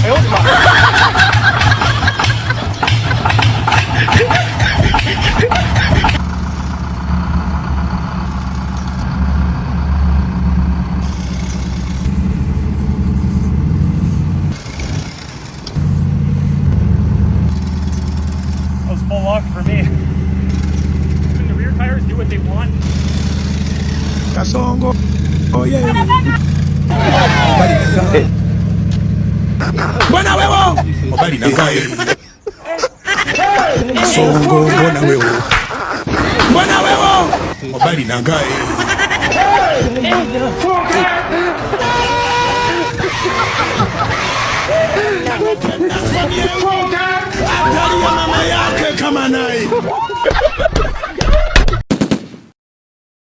哎呦我的妈！That was full lock for me. Can the rear tires do what they want? Kasongo. Oh yeah. Bwana wewe. Obali na kai. Kasongo bwana wewe. Bwana wewe. Obali na kai. Angalia mama yake kama naye.